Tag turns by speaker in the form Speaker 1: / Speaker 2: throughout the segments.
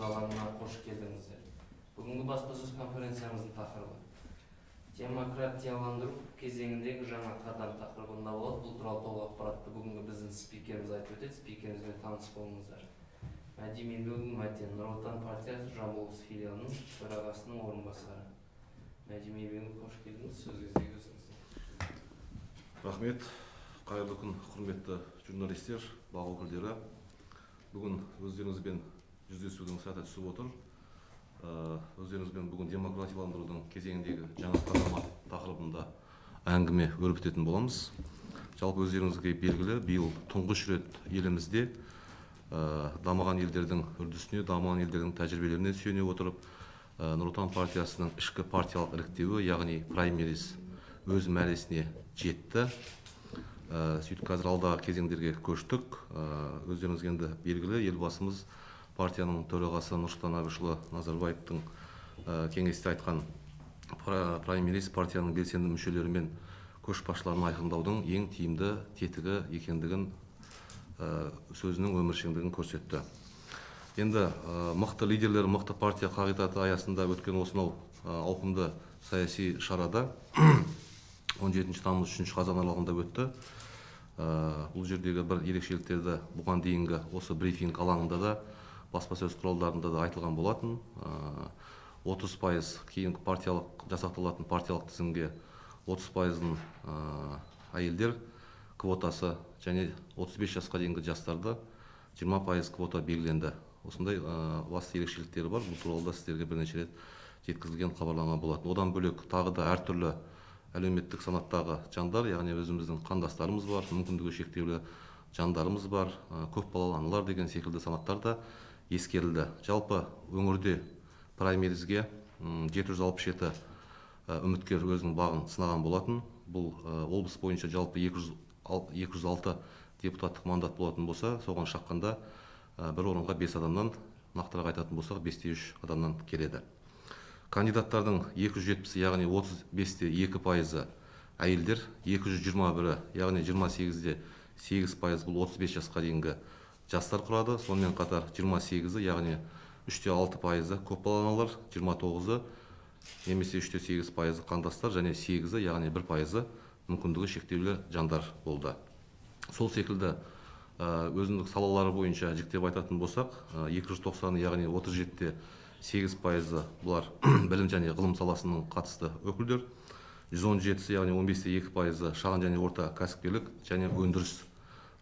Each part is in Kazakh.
Speaker 1: алаңына қош келдіңіздер. Бүгінгі баспасөз конференциямыздың тақырыбы демократияландыру кезеңіндегі жаңа қадам тақырыбында болады. Бұл туралы толық ақпаратты бүгінгі біздің спикеріміз айтып өтеді. Спикерімізбен таныс болыңыздар. Мәди Мелдеудің Мәтен, Нұр Отан партиясы Жамбыл облысы филиалының төрағасының орынбасары. Мәди Мелдеудің қош келдіңіз. Сөзіңізге өзіңіз.
Speaker 2: Рахмет. Қайырлы күн, құрметті журналистер, бақ өкілдері. Бүгін өздеріңізбен жүздесудің сәті түсіп отыр. Өздеріңізбен бүгін демократияландырудың кезеңіндегі жаңа қадам тақырыбында әңгіме өрбітетін боламыз. Жалпы өздеріңізге белгілі, биыл тұңғыш рет елімізде дамыған елдердің үрдісіне, дамыған елдердің тәжірибелеріне сүйене отырып, Нұр Отан партиясының ішкі партиялық іріктеуі, яғни праймериз өз мәресіне жетті. Сөйтіп қазір алдағы кезеңдерге көштік. Өздеріңізге енді белгілі, елбасымыз партияның төрағасы Нұрсұлтан Әбішұлы Назарбаевтың кеңесте айтқан праймериз партияның белсенді мүшелерімен көшбасшыларын айқындаудың ең тиімді тетігі екендігін сөзінің өміршеңдігін көрсетті. Енді мықты лидерлер, мықты партия қағидаты аясында өткен осынау ауқымды саяси шарада 17 тамыз 3 қазан аралығында өтті. Бұл жердегі бір ерекшеліктерді бұған дейінгі осы брифинг алаңында да, баспасөз құралдарында да айтылған болатын. 30% кейінгі партиялық жасақталатын партиялық тізімге 30%-ын әйелдер квотасы және 35 жасқа дейінгі жастарды 20% квота белгіленді. Осындай басты ерекшеліктері бар. Бұл туралы да сіздерге бірнеше рет жеткізілген хабарланған болатын. Одан бөлек тағы да әртүрлі әлеуметтік санаттағы жандар, яғни өзіміздің қандастарымыз бар, мүмкіндігі шектеулі жандарымыз бар, көпбалалы аналар деген секілді санаттар да ескерілді. Жалпы өңірде праймеризге 767 үміткер өзінің бағын сынаған болатын. Бұл облыс бойынша жалпы 206 депутаттық мандат болатын болса, соған шаққанда бір орынға 5 адамнан, нақтырақ айтатын болсақ 5-3 адамнан келеді. Кандидаттардың 270, яғни 35-те 2% әйелдер, 221, яғни 28-де 8% бұл 35 жасқа дейінгі жастар құрады. Сонымен қатар 28-і, яғни 3-те 6% көпбалалы аналар, 29-і немесе 3-те 8% қандастар және 8-і, яғни 1% мүмкіндігі шектеулі жандар болды. Сол секілді өзіндік салалары бойынша жіктеп айтатын болсақ, 290, яғни 37-те 8% бұлар білім және ғылым саласының қатысты өкілдер, 117-сі, яғни 15-те 2% шағын және орта кәсіпкерлік және өндіріс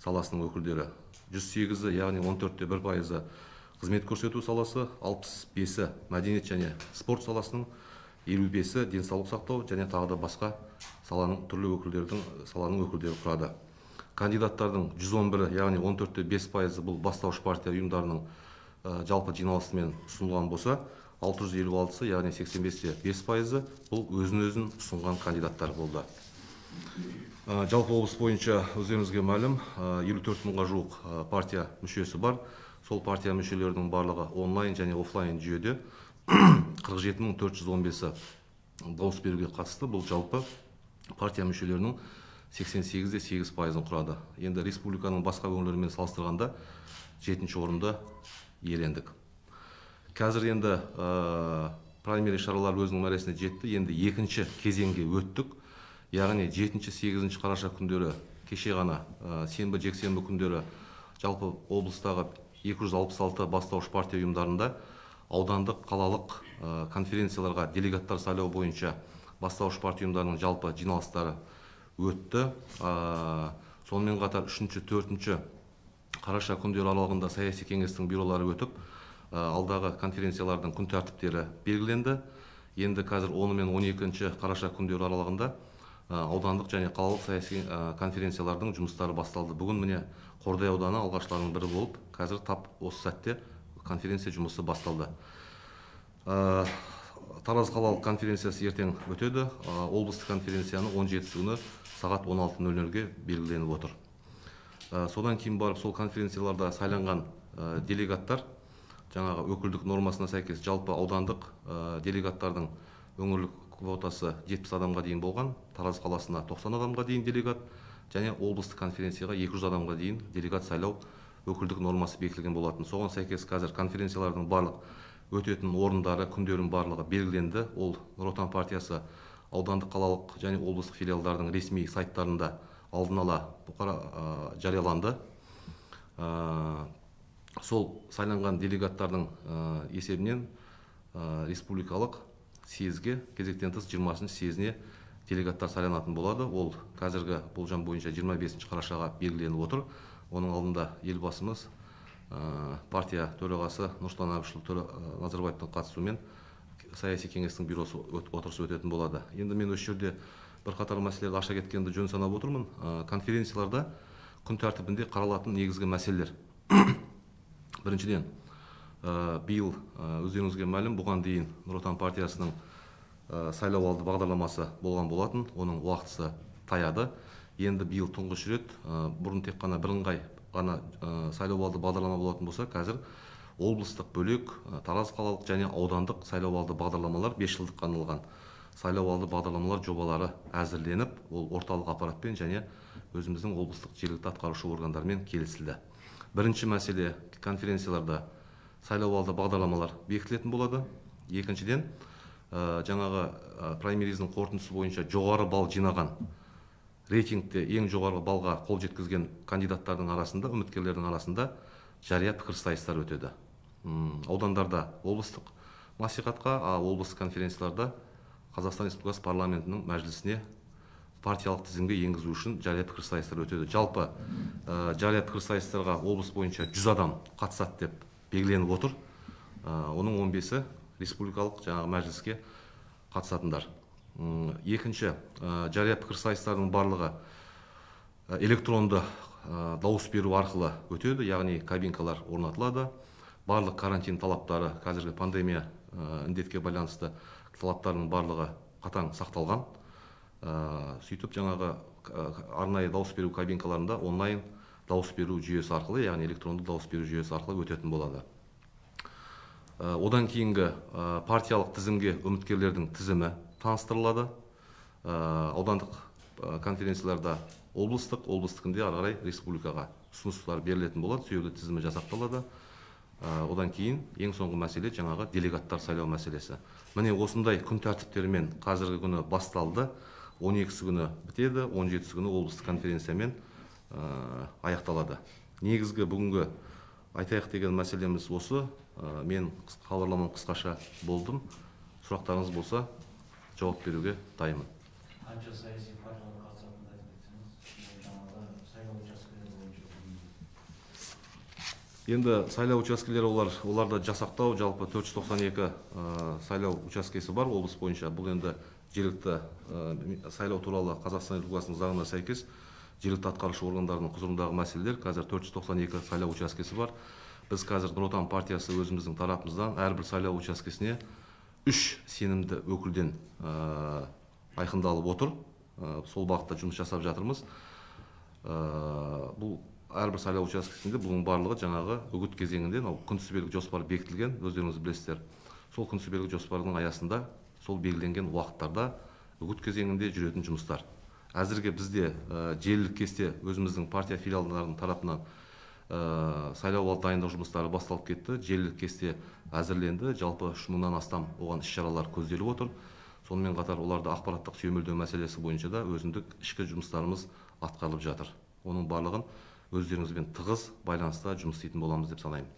Speaker 2: саласының өкілдері, 108-і, яғни 14-те 1% қызмет көрсету саласы, 65-і мәдениет және спорт саласының, 55-і денсаулық сақтау және тағы да басқа саланың түрлі саланың өкілдері құрады. Кандидаттардың 111-і, яғни 14-те 5% бұл бастауыш партия ұйымдарының жалпы жиналысымен ұсынылған болса, 656-сы, яғни 85-те 5% бұл өзін-өзін ұсынған кандидаттар болды. Жалпы облыс бойынша өздеріңізге мәлім, 54 мыңға жуық партия мүшесі бар. Сол партия мүшелерінің барлығы онлайн және офлайн жүйеде 47.415-і дауыс беруге қатысты. Бұл жалпы партия мүшелерінің 88-де 8%-ын құрады. Енді республиканың басқа өңірлерімен салыстырғанда 7-ші орында иелендік. Қазір енді праймериз шаралар өзінің мәресіне жетті. Енді екінші кезеңге өттік. Яғни 7-8 қараша күндері, кеше ғана сенбі, жексенбі күндері жалпы облыстағы 266 бастауыш партия ұйымдарында аудандық қалалық конференцияларға делегаттар сайлау бойынша бастауыш партия ұйымдарының жалпы жиналыстары өтті. Сонымен қатар 3-4 қараша күндері аралығында саяси кеңестің бюролары өтіп, алдағы конференциялардың күн тәртіптері белгіленді. Енді қазір 10 мен 12 қараша күндері аралығында аудандық және қалалық саяси конференциялардың жұмыстары басталды. Бүгін міне Қордай ауданы алғашқыларының бірі болып, қазір тап осы сәтте конференция жұмысы басталды. Тараз қалалық конференциясы ертең өтеді. Облыстық конференцияны 17 күні сағат 16:00-ге белгіленіп отыр. Содан кейін барып сол конференцияларда сайланған делегаттар жаңағы өкілдік нормасына сәйкес жалпы аудандық делегаттардың өңірлік квотасы 70 адамға дейін болған. Тараз қаласына 90 адамға дейін делегат және облыстық конференцияға 200 адамға дейін делегат сайлау өкілдік нормасы бекітілген болатын. Соған сәйкес қазір конференциялардың барлық өтетін орындары, күндерінің барлығы белгіленді. Ол Нұр Отан партиясы аудандық, қалалық және облыстық филиалдардың ресми сайттарында алдын ала жарияланды. Сол сайланған делегаттардың есебінен республикалық съезге кезектен тыс 20-шы съезіне делегаттар сайланатын болады. Ол қазіргі болжам бойынша 25 қарашаға белгіленіп отыр. Оның алдында елбасымыз партия төрағасы Нұрсұлтан Әбішұлы Назарбаевтың қатысуымен саяси кеңестің бюросы отырысы өтетін болады. Енді мен осы жерде бірқатар мәселелерді аша кеткенді жөн санап отырмын. Конференцияларда күн тәртібінде қаралатын негізгі мәселелер. Біріншіден, биыл өздеріңізге мәлім, бұған дейін Нұр Отан партиясының сайлауалды бағдарламасы болған болатын, оның уақытысы таяды. Енді биыл тұңғыш рет, бұрын тек қана бірыңғай ғана сайлауалды бағдарлама болатын болса, қазір облыстық бөлек, Тараз қалалық және аудандық сайлауалды бағдарламалар 5 жылдыққа арналған сайлауалды бағдарламалар жобалары әзірленіп, ол орталық аппаратпен және өзіміздің облыстық жергілікті атқарушы органдармен келісілді. Бірінші мәселе, конференцияларда сайлауалды бағдарламалар бекітілетін болады. Екіншіден, жаңағы праймериздің қорытындысы бойынша жоғары балл жинаған, рейтингте ең жоғары балға қол жеткізген кандидаттардың арасында, үміткерлердің арасында жария пікірсайыстар өтеді. Аудандарда облыстық мәслихатқа, облыстық конференцияларда Қазақстан Республикасы парламентінің мәжілісіне партиялық тізімге енгізу үшін жария пікірсайыстар өтеді. Жалпы жария пікірсайыстарға облыс бойынша 100 адам қатысады деп белгіленіп отыр. Оның 15-і республикалық жаңағы мәжіліске қатысатындар. Екінші, жария пікірсайыстардың барлығы электронды дауыс беру арқылы өтеді, яғни кабинкалар орнатылады. Барлық карантин талаптары, қазіргі пандемия індетке байланысты талаптарының барлығы қатаң сақталған. Сөйтіп жаңағы арнайы дауыс беру кабинкаларында онлайн дауыс беру жүйесі арқылы, яғни электронды дауыс беру жүйесі арқылы өтетін болады. Одан кейінгі партиялық тізімге үміткерлердің тізімі таныстырылады. Аудандық конференцияларда облыстықінде ары қарай республикаға ұсыныстар берілетін болады, сүйеулі тізімі жасақталады. Одан кейін ең соңғы мәселе жаңағы делегаттар сайлау мәселесі. Міне осындай күн тәртіптерімен қазіргі күні басталды. 12-сі күні бітеді, 17-сі күні облыстық конференциямен аяқталады. Негізгі бүгінгі айтайық деген мәселеміз осы. Мен хабарламам қысқаша болдым. Сұрақтарыңыз болса, жауап беруге дайынмын.
Speaker 3: Қанша саяси партиялар қатысатынын айтып кетсеңіз, жаңағы сайлау учаскелері бойынша.
Speaker 2: Енді сайлау учаскелері оларды жасақтау, жалпы 492 сайлау учаскесі бар облыс бойынша. Бұл енді жергілікті сайлау туралы Қазақстан Республикасының заңына сәйкес жергілікті атқарушы органдарының құзырындағы мәселелер. Қазір 492 сайлау учаскесі бар. Біз қазір Нұр Отан партиясы өзіміздің тарапымыздан әрбір сайлау учаскесіне 3 сенімді өкілден айқындалып отыр. Сол бағытта жұмыс жасап жатырмыз. Бұл әрбір сайлау учаскесінде бұның барлығы жаңағы үгіт кезеңінде күнтізбелік жоспар бекітілген, өздеріңіз білесіздер. Сол күнтізбелік жоспардың аясында сол белгіленген уақыттарда үгіт кезеңінде жүретін жұмыстар. Әзірге бізде желілік кесте өзіміздің партия филиалдарының тарапынан сайлауалды дайындық жұмыстары басталып кетті. Желілік кесте әзірленді. Жалпы 3000-нан астам оған іс-шаралар көзделіп отыр. Сонымен қатар оларды ақпараттық сүйемелдеу мәселесі бойынша да өзіндік ішкі жұмыстарымыз атқарылып жатыр. Оның барлығын өздеріңізбен тығыз байланыста жұмыс істейтін боламыз деп санаймын.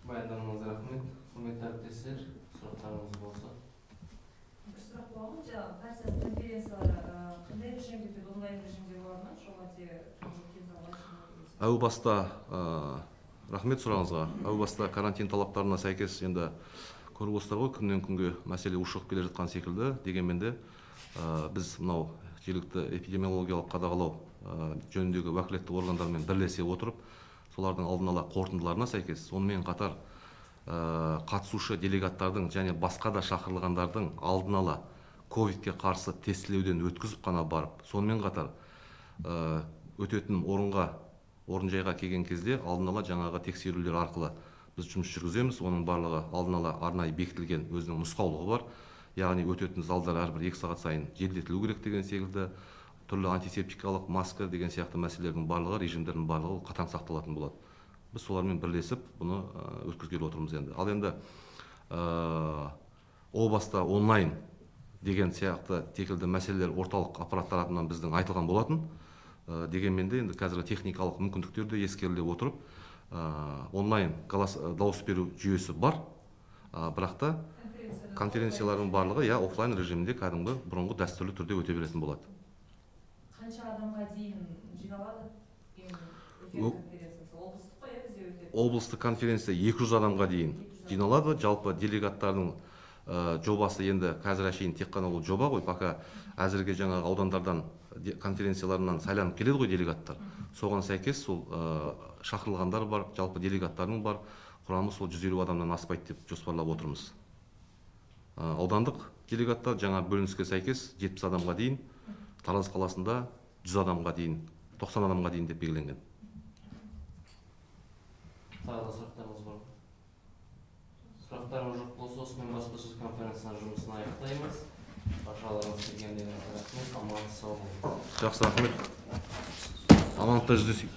Speaker 1: Баяндамаңызға рахмет. Құрметті әріптестер, сұрақтарыңыз болса.
Speaker 4: Бір сұрақ болған, жаңағы партия конференциялары қандай режимде өтеді, онлайн режимде болады ма?
Speaker 2: Әу баста рахмет сұрағыңызға. Әу баста карантин талаптарына сәйкес енді көріп отырсыздар ғой, күннен күнге мәселе ушығып келе жатқан секілді. Дегенмен де біз мынау жергілікті эпидемиологиялық қадағалау жөніндегі уәкілетті органдармен бірлесе отырып, солардың алдын ала қорытындыларына сәйкес, сонымен қатар қатысушы делегаттардың және басқа да шақырылғандардың алдын ала ковидке қарсы тестілеуден өткізіп қана барып, сонымен қатар өтетін орын жайға келген кезде алдын ала жаңағы тексерулер арқылы біз жұмыс жүргіземіз. Оның барлығы алдын ала арнайы бекітілген өзінің нұсқаулығы бар. Яғни өтетін залдар әрбір 2 сағат сайын желдетілу керек деген секілді. түрлі антисептикалық маска деген сияқты мәселелердің барлығы, режимдердің барлығы қатаң сақталатын болады. Біз солармен бірлесіп бұны өткізгелі отырмыз енді. Ал енді о баста онлайн деген сияқты текілді мәселелер орталық аппарат тарапынан біздің айтылған болатын. Дегенмен де енді қазіргі техникалық мүмкіндіктерді ескеріле отырып, онлайн дауыс беру жүйесі бар, бірақ та конференциялардың барлығы офлайн режимінде кәдімгі бұрынғы дәстүрлі түрде өте беретін болады.
Speaker 4: Қанша адамға дейін жиналады?
Speaker 2: Облыстық конференция 200 адамға дейін жиналады. Жалпы делегаттардың жобасы енді қазір әшейін тек қана ол жоба ғой, пока әзірге жаңағы аудандардан конференцияларынан сайланып келеді ғой делегаттар. Соған сәйкес сол шақырылғандар бар, жалпы делегаттардың бар құрамы сол 150 адамнан аспайды деп жоспарлап отырмыз. Аудандық делегаттар жаңа бөлініске сәйкес 70 адамға дейін, Тараз қаласында 100 адамға дейін, 90 адамға дейін деп белгіленген.
Speaker 1: Тағы да сұрақтарыңыз бар ма? Сұрақтарыңыз жоқ болса, осымен баспасөз конференцияның жұмысын аяқтаймыз. Башаларыңыз келгендеріңізге рахмет, аман сау болыңыз.
Speaker 2: Жақсы, рахмет. Амандықта жүздесейік.